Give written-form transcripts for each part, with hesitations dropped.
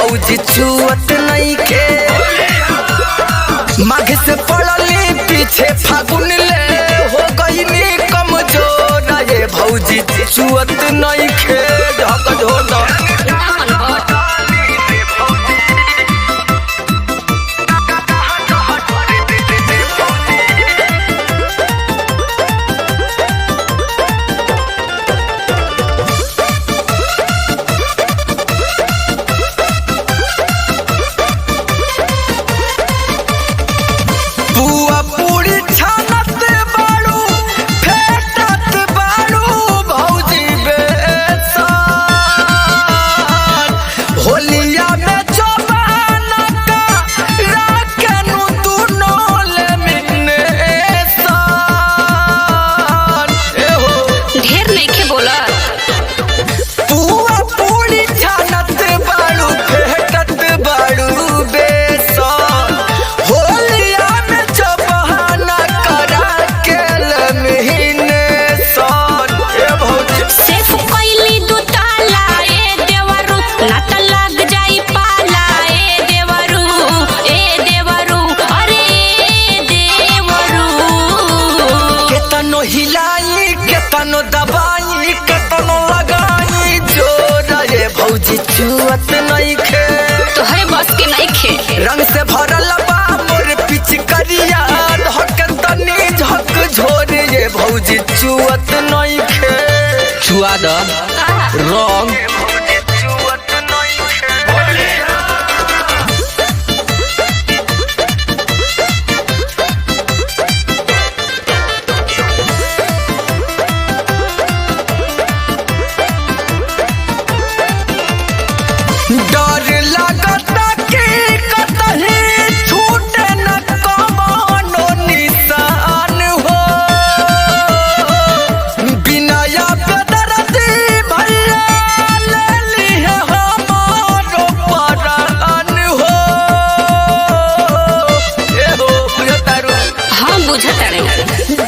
भौजी छुअत नहीं खे। माघ से पड़ली पीछे फागुन ले हो गई कमजोर ये भौजी छुअत नहीं खे। बुआ पूरी छानत बाड़ू फेटत बाड़ू भौजी बेसन। होलिया में जवाना का राखनु दुनो ले मिने सन। एहो ढेर नइखे बोला। बुआ पूरी छानत बाड़ू फेटत बाड़ू बेसन। होलिया में जवाना करा के लमहीने सन। ए भौजी सेफ कइली दू ताला ए देवरू ना त लग जाई पाला ए देवरू अरे देवरू। केतनो हिलाई केतनो दबाई केतनो लगाई जोर ये भौजी छुअत नहीं खे। तोहरे बस के नइखे। रंग से भरल बा मोर पिचकरिया धक तनी झक झोर ये भौजी छुअत नहीं खे। छुआ द रंग छुअत नहीं खे। डर लगता कि कतही छूटे न कमानो निशान हो। बिनया बेदर्दी भैया ले लिए हमारो परान हो। एहो बुझतारू हम बुझतारे।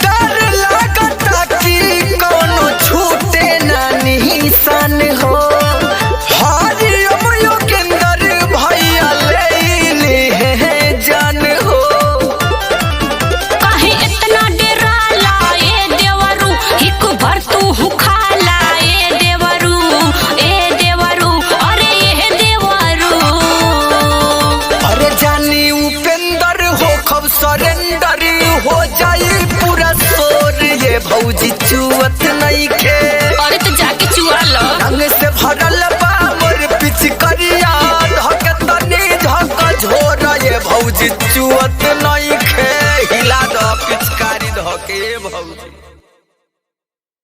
डर लगता कि कोनो छूटे न निशान हो। हरिओम योगेंद्र भैया ले लिए जान हो। काहे इतना डराला ए देवरू हिक भर तू खाला ए देवरू अरे ये देवरू। अरे जानी उपेंद्र हो खब सरेंडर हो जाई पूरा शोर ये भौजी छुअत नहीं खे। अरे तो जाके चुरा लो। रंग से भरल बा मोर पिचकरिया धक तनी झक झोर ये भौजी छुअत नहीं खे। हिला द पिचकारी धके भौजी।